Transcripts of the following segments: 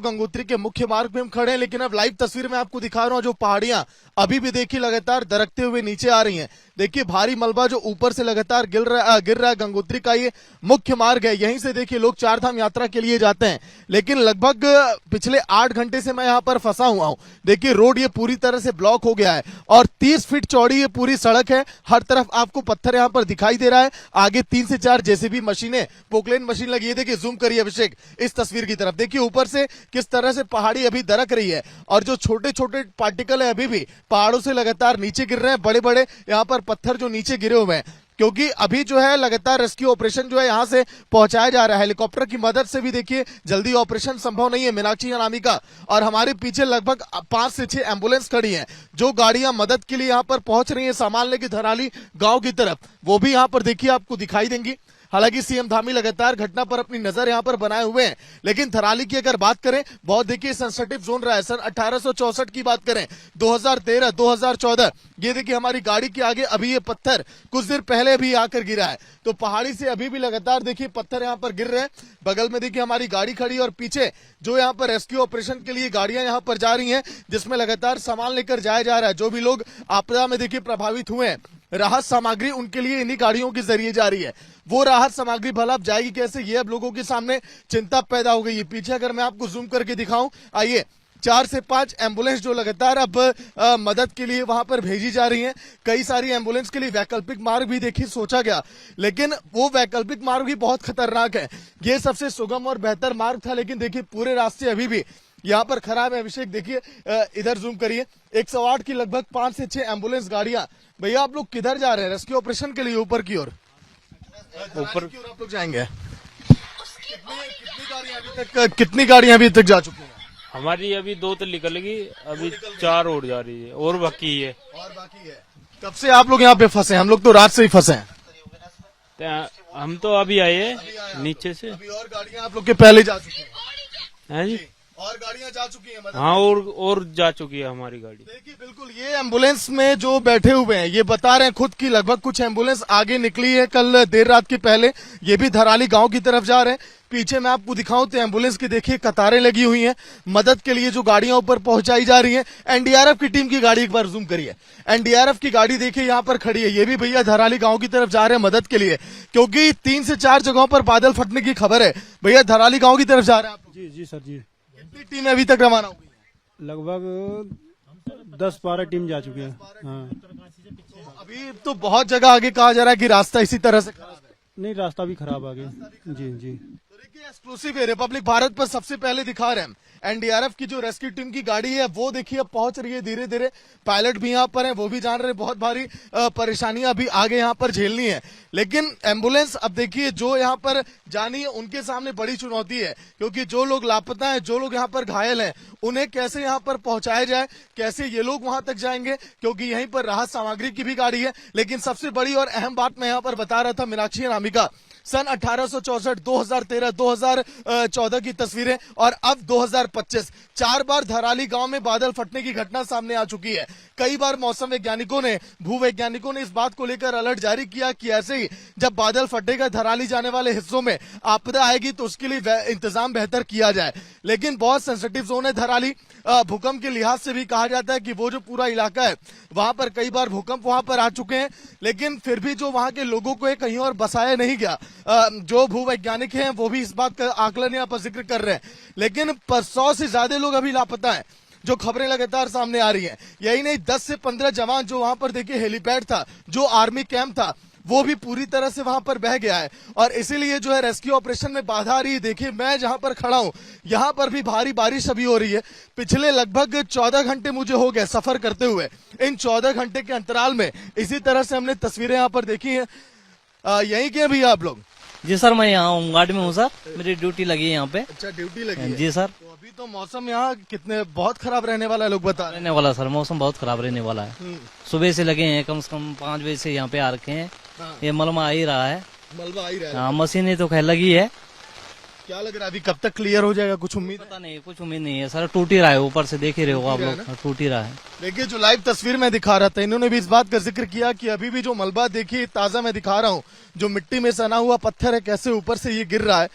गंगोत्री के मुख्य मार्ग में हम खड़े हैं, लेकिन अब लाइव तस्वीर में आपको दिखा रहा हूं जो पहाड़ियां अभी भी देखिए लगातार दरकते हुए नीचे आ रही हैं। देखिए भारी मलबा जो ऊपर से लगातार गिर रहा है। गंगोत्री का ये मुख्य मार्ग है, यहीं से देखिए लोग चारधाम यात्रा के लिए जाते हैं, लेकिन लगभग पिछले 8 घंटे से मैं यहाँ पर फंसा हुआ हूँ। देखिए रोड ये पूरी तरह से ब्लॉक हो गया है और 30 फीट चौड़ी ये पूरी सड़क है। हर तरफ आपको पत्थर यहाँ पर दिखाई दे रहा है। आगे 3 से 4 जेसीबी मशीनें, पोकलेन मशीन लगी है। देखिए जूम करिए अभिषेक इस तस्वीर की तरफ, देखिए ऊपर से किस तरह से पहाड़ी अभी दरक रही है और जो छोटे छोटे पार्टिकल है अभी भी पहाड़ों से लगातार नीचे गिर रहे हैं। बड़े बड़े यहाँ पर पत्थर जो नीचे गिरे हुए हैं, क्योंकि अभी जो है लगातार रेस्क्यू ऑपरेशन जो है यहां से पहुंचाया जा रहा है। हेलीकॉप्टर की मदद से भी देखिए जल्दी ऑपरेशन संभव नहीं है मीनाक्षी अनामिका, और हमारे पीछे लगभग 5 से 6 एम्बुलेंस खड़ी हैं जो गाड़ियां मदद के लिए यहां पर पहुंच रही हैं सामान लेके धराली गांव की तरफ, वो भी यहां पर देखिए आपको दिखाई देंगी। हालांकि सीएम धामी लगातार घटना पर अपनी नजर यहां पर बनाए हुए हैं, लेकिन थराली की अगर बात करें बहुत देखिए सेंसिटिव जोन रहा है। सन 1864 की बात करें, 2013, 2014, ये देखिए हमारी गाड़ी के आगे अभी ये पत्थर कुछ देर पहले भी आकर गिरा है, तो पहाड़ी से अभी भी लगातार देखिए पत्थर यहाँ पर गिर रहे हैं। बगल में देखिए हमारी गाड़ी खड़ी और पीछे जो यहाँ पर रेस्क्यू ऑपरेशन के लिए गाड़ियां यहाँ पर जा रही हैं, जिसमें लगातार सामान लेकर जाया जा रहा है। जो भी लोग आपदा में देखिए प्रभावित हुए हैं, राहत सामग्री उनके लिए इन्हीं गाड़ियों के जरिए जा रही है। वो राहत सामग्री भला अब जाएगी कैसे, ये अब लोगों के सामने चिंता पैदा हो गई है। पीछे अगर मैं आपको जूम करके दिखाऊं, आइए 4 से 5 एम्बुलेंस जो लगातार अब मदद के लिए वहां पर भेजी जा रही हैं। कई सारी एम्बुलेंस के लिए वैकल्पिक मार्ग भी देखिए सोचा गया, लेकिन वो वैकल्पिक मार्ग भी बहुत खतरनाक है। ये सबसे सुगम और बेहतर मार्ग था, लेकिन देखिए पूरे रास्ते अभी भी यहाँ पर खराब है। अभिषेक देखिए इधर जूम करिए, 108 की लगभग 5 से 6 एम्बुलेंस गाड़ियां। भैया आप लोग किधर जा रहे हैं रेस्क्यू ऑपरेशन के लिए? ऊपर की ओर, ऊपर की ओर आप लोग जाएंगे। कितनी गाड़ियां अभी तक जा चुकी हैं? हमारी अभी 2 तो निकल गई, अभी 4 और जा रही है और बाकी है। कब से आप लोग यहाँ पे फंसे? हम लोग तो रात से ही फंसे हैं। हम तो अभी आए हैं नीचे से। अभी और गाड़ियां आप लोग के पहले जा चुकी हैं जी? और गाड़ियां जा चुकी हैं? हाँ और जा चुकी है हमारी गाड़ी। देखिए बिल्कुल ये एम्बुलेंस में जो बैठे हुए हैं ये बता रहे हैं खुद की लगभग कुछ एम्बुलेंस आगे निकली है कल देर रात के पहले, ये भी धराली गांव की तरफ जा रहे हैं। पीछे मैं आपको दिखाऊं तो एम्बुलेंस की देखिए कतारें लगी हुई हैं मदद के लिए जो गाड़ियां ऊपर पहुंचाई जा रही हैं। एनडीआरएफ की टीम की गाड़ी एक बार जूम करिए, एनडीआरएफ की गाड़ी देखिए यहाँ पर खड़ी है। ये भी भैया धराली गांव की तरफ जा रहे हैं मदद के लिए, क्योंकि 3 से 4 जगहों पर बादल फटने की खबर है। भैया धराली गाँव की तरफ जा रहे हैं आप? जी सर जी। कितनी टीमें अभी तक रवाना हो गई है? लगभग 10-12 टीम जा चुकी है। हाँ। तो अभी तो बहुत जगह आगे कहा जा रहा है कि रास्ता इसी तरह से खराब है। नहीं, रास्ता भी खराब आ गया। जी जी। तो देखिए एक्सक्लूसिव है, रिपब्लिक भारत पर सबसे पहले दिखा रहे हैं। एनडीआरएफ की जो रेस्क्यू टीम की गाड़ी है वो देखिए अब पहुंच रही है धीरे धीरे। पायलट भी यहाँ पर हैं, वो भी जान रहे हैं बहुत भारी परेशानियां अभी आगे यहाँ पर झेलनी है, लेकिन एम्बुलेंस अब देखिए जो यहाँ पर जानी है उनके सामने बड़ी चुनौती है, क्योंकि जो लोग लापता हैं, जो लोग यहाँ पर घायल हैं, उन्हें कैसे यहाँ पर पहुंचाया जाए, कैसे ये लोग वहां तक जाएंगे, क्योंकि यहीं पर राहत सामग्री की भी गाड़ी है। लेकिन सबसे बड़ी और अहम बात मैं यहाँ पर बता रहा था मीनाक्षी अनामिका, सन 1864, 2013, 2014 की तस्वीरें और अब 2025, 4 बार धराली गांव में बादल फटने की घटना सामने आ चुकी है। कई बार मौसम वैज्ञानिकों ने, भूवैज्ञानिकों ने इस बात को लेकर अलर्ट जारी किया कि ऐसे ही जब बादल फटेगा धराली जाने वाले हिस्सों में आपदा आएगी तो उसके लिए इंतजाम बेहतर किया जाए। लेकिन बहुत सेंसिटिव जोन है धराली, भूकंप के लिहाज से भी कहा जाता है कि वो जो पूरा इलाका है वहां पर कई बार भूकंप वहां पर आ चुके हैं, लेकिन फिर भी जो वहां के लोगों को कहीं और बसाया नहीं गया। जो भूवैज्ञानिक हैं वो भी इस बात का आकलन यहाँ पर जिक्र कर रहे हैं, लेकिन 100 से ज्यादा लोग अभी लापता हैं, जो खबरें लगातार सामने आ रही हैं। यही नहीं, 10 से 15 जवान जो वहां पर देखिए हेलीपैड था, जो आर्मी कैंप था, वो भी पूरी तरह से वहां पर बह गया है और इसीलिए जो है रेस्क्यू ऑपरेशन में बाधा आ रही है। देखिए मैं जहां पर खड़ा हूं यहां पर भी भारी बारिश अभी हो रही है। पिछले लगभग 14 घंटे मुझे हो गए सफर करते हुए। इन 14 घंटे के अंतराल में इसी तरह से हमने तस्वीरें यहाँ पर देखी है। यहीं के भैया आप लोग? जी सर, मैं यहाँ होमगार्ड में हूँ सर, मेरी ड्यूटी लगी है यहाँ पे। अच्छा, ड्यूटी लगी है? जी सर। तो अभी तो मौसम यहाँ कितने बहुत खराब रहने वाला है, लोग बता रहने वाला सर, मौसम बहुत खराब रहने वाला है। सुबह से लगे हैं, कम से कम 5 बजे से यहाँ पे आ रखे हैं। ये मलबा आ ही रहा है। मलबा आ ही रहा है? हाँ, मशीनें तो खैर लगी है। क्या लग रहा है अभी कब तक क्लियर हो जाएगा, कुछ उम्मीद? पता नहीं, कुछ उम्मीद नहीं है सर। टूट ही रहा है, ऊपर से देख ही रहे हो आप लोग, टूट ही रहा है। देखिए जो लाइव तस्वीर में दिखा रहा था, इन्होंने भी इस बात का जिक्र किया कि अभी भी जो मलबा देखिए ताजा मैं दिखा रहा हूँ, जो मिट्टी में सना हुआ पत्थर है कैसे ऊपर से ये गिर रहा है।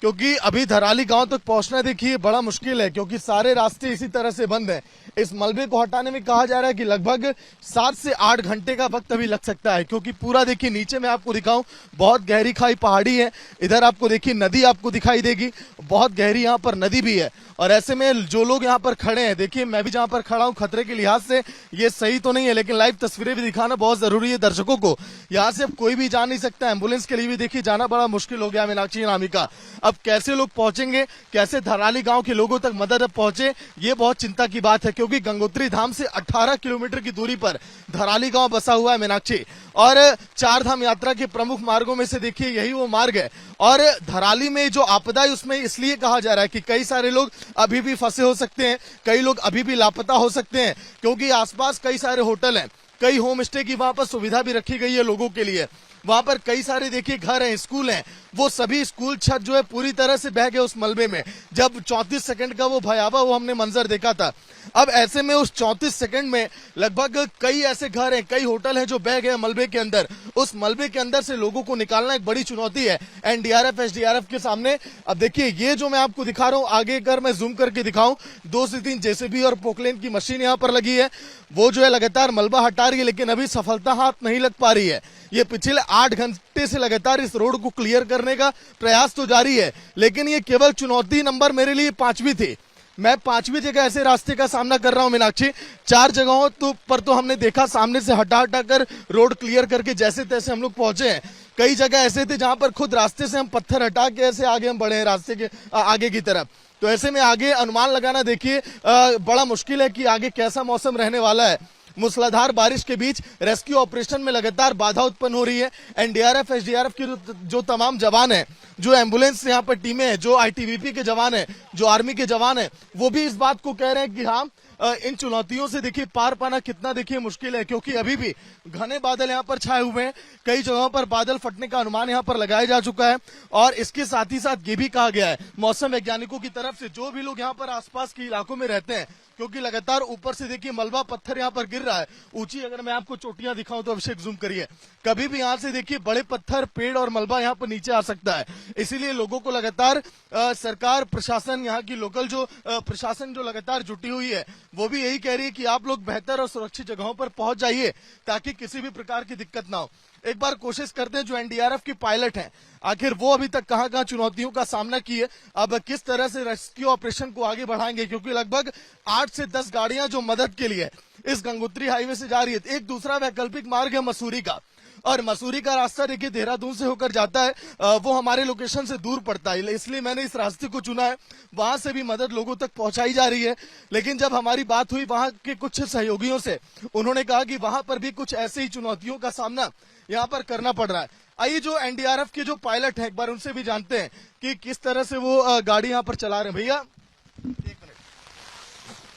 क्योंकि अभी धराली गांव तक पहुंचना देखिए बड़ा मुश्किल है, क्योंकि सारे रास्ते इसी तरह से बंद हैं। इस मलबे को हटाने में कहा जा रहा है कि लगभग 7 से 8 घंटे का वक्त अभी लग सकता है, क्योंकि पूरा देखिए नीचे मैं आपको दिखाऊं बहुत गहरी खाई पहाड़ी है। इधर आपको देखिए नदी आपको दिखाई देगी, बहुत गहरी यहाँ पर नदी भी है। और ऐसे में जो लोग यहाँ पर खड़े हैं, देखिए मैं भी जहाँ पर खड़ा हूँ खतरे के लिहाज से ये सही तो नहीं है, लेकिन लाइव तस्वीरें भी दिखाना बहुत जरूरी है दर्शकों को। यहाँ से अब कोई भी जा नहीं सकता, एम्बुलेंस के लिए भी देखिए जाना बड़ा मुश्किल हो गया मीनाक्षी अनामिका। अब कैसे लोग पहुंचेंगे, कैसे धराली गांव के लोगों तक मदद अब पहुंचे, ये बहुत चिंता की बात है, क्योंकि गंगोत्री धाम से 18 किलोमीटर की दूरी पर धराली गांव बसा हुआ है मीनाक्षी। और 4 धाम यात्रा के प्रमुख मार्गों में से देखिए यही वो मार्ग है। और धराली में जो आपदा है उसमें इसलिए कहा जा रहा है कि कई सारे लोग अभी भी फंसे हो सकते हैं, कई लोग अभी भी लापता हो सकते हैं, क्योंकि आसपास कई सारे होटल हैं, कई होम स्टे की वहां पर सुविधा भी रखी गई है लोगों के लिए। वहां पर कई सारे देखिए घर हैं, स्कूल हैं, वो सभी स्कूल छत जो है पूरी तरह से बह गए उस मलबे में। जब 34 सेकंड का वो भयावह वो हमने मंजर देखा था, अब ऐसे में उस 34 सेकंड में लगभग कई ऐसे घर हैं, कई होटल हैं जो बह गए मलबे के अंदर। उस मलबे के अंदर से लोगों को निकालना एक बड़ी चुनौती है एनडीआरएफ एसडीआरएफ के सामने। अब देखिए ये जो मैं आपको दिखा रहा हूं, आगे अगर मैं जूम करके दिखाऊं, 2 से 3 जेसीबी और पोकलेन की मशीन यहाँ पर लगी है, वो जो है लगातार मलबा हटा रही है, लेकिन अभी सफलता हाथ नहीं लग पा रही है। ये पिछले 8 घंटे से लगातार इस रोड को क्लियर करने का प्रयास तो जारी है, लेकिन ये केवल चुनौती नंबर मेरे लिए 5वीं थी। मैं 5वीं जगह ऐसे रास्ते का सामना कर रहा हूं मीनाक्षी। 4 जगहों पर तो हमने देखा सामने से हटा हटा कर रोड क्लियर करके जैसे तैसे हम लोग पहुंचे हैं। कई जगह ऐसे थे जहां पर खुद रास्ते से हम पत्थर हटा के ऐसे आगे हम बढ़े हैं रास्ते के आगे की तरफ। तो ऐसे में आगे अनुमान लगाना देखिए बड़ा मुश्किल है कि आगे कैसा मौसम रहने वाला है। मूसलाधार बारिश के बीच रेस्क्यू ऑपरेशन में लगातार बाधा उत्पन्न हो रही है। एनडीआरएफ एसडीआरएफ के जो तमाम जवान हैं, जो एम्बुलेंस यहाँ पर टीमें हैं, जो आईटीबीपी के जवान हैं, जो आर्मी के जवान हैं, वो भी इस बात को कह रहे हैं कि हाँ इन चुनौतियों से देखिए पार पाना कितना देखिए मुश्किल है, क्योंकि अभी भी घने बादल यहाँ पर छाए हुए हैं। कई जगहों पर बादल फटने का अनुमान यहाँ पर लगाया जा चुका है। और इसके साथ ही साथ ये भी कहा गया है मौसम वैज्ञानिकों की तरफ से, जो भी लोग यहाँ पर आसपास के इलाकों में रहते हैं, क्योंकि लगातार ऊपर से देखिए मलबा पत्थर यहाँ पर गिर रहा है ऊंची। अगर मैं आपको चोटियां दिखाऊं तो अभिषेक जूम करिए, कभी भी यहाँ से देखिए बड़े पत्थर, पेड़ और मलबा यहाँ पर नीचे आ सकता है। इसीलिए लोगों को लगातार सरकार, प्रशासन, यहाँ की लोकल जो प्रशासन जो लगातार जुटी हुई है, वो भी यही कह रही है कि आप लोग बेहतर और सुरक्षित जगहों पर पहुंच जाइए ताकि किसी भी प्रकार की दिक्कत ना हो। एक बार कोशिश करते हैं जो एनडीआरएफ की पायलट हैं, आखिर वो अभी तक कहां-कहां चुनौतियों का सामना किए, अब किस तरह से रेस्क्यू ऑपरेशन को आगे बढ़ाएंगे, क्योंकि लगभग 8 से 10 गाड़ियां जो मदद के लिए इस गंगोत्री हाईवे से जा रही है। एक दूसरा वैकल्पिक मार्ग है मसूरी का, और मसूरी का रास्ता देखिए देहरादून से होकर जाता है, वो हमारे लोकेशन से दूर पड़ता है, इसलिए मैंने इस रास्ते को चुना है। वहां से भी मदद लोगों तक पहुंचाई जा रही है। लेकिन जब हमारी बात हुई वहां के कुछ सहयोगियों से, उन्होंने कहा कि वहां पर भी कुछ ऐसे ही चुनौतियों का सामना यहाँ पर करना पड़ रहा है। आइए जो एनडीआरएफ के जो पायलट हैं एक बार उनसे भी जानते हैं कि किस तरह से वो गाड़ी यहाँ पर चला रहे हैं। भैया एक मिनट,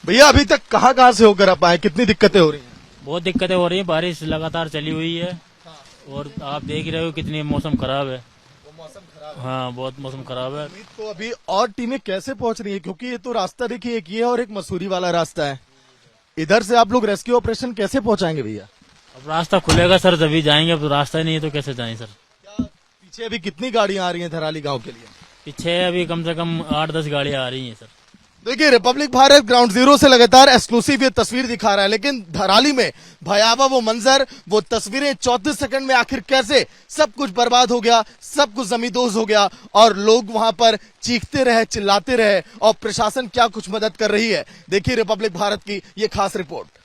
भैया अभी तक कहाँ से होकर आप आए, कितनी दिक्कतें हो रही हैं? बहुत दिक्कतें हो रही हैं, बारिश लगातार चली हुई है और आप देख रहे हो कितनी मौसम खराब है। मौसम खराब है। हाँ, बहुत मौसम खराब है। तो अभी और टीमें कैसे पहुंच रही है, क्योंकि ये तो रास्ता देखिए एक ये है और एक मसूरी वाला रास्ता है, इधर से आप लोग रेस्क्यू ऑपरेशन कैसे पहुंचाएंगे भैया? अब रास्ता खुलेगा सर तभी जाएंगे, अब तो रास्ता ही नहीं है तो कैसे जाएं सर। क्या पीछे अभी कितनी गाड़ियां आ रही हैं धराली गांव के लिए? पीछे अभी कम से कम 8-10 गाड़ियां आ रही हैं सर। देखिए रिपब्लिक भारत ग्राउंड जीरो से लगातार एक्सक्लूसिव ये तस्वीर दिखा रहा है, लेकिन धराली में भयावह वो मंजर, वो तस्वीरें 34 सेकंड में आखिर कैसे सब कुछ बर्बाद हो गया, सब कुछ जमींदोज हो गया और लोग वहां पर चीखते रहे, चिल्लाते रहे, और प्रशासन क्या कुछ मदद कर रही है। देखिए रिपब्लिक भारत की ये खास रिपोर्ट।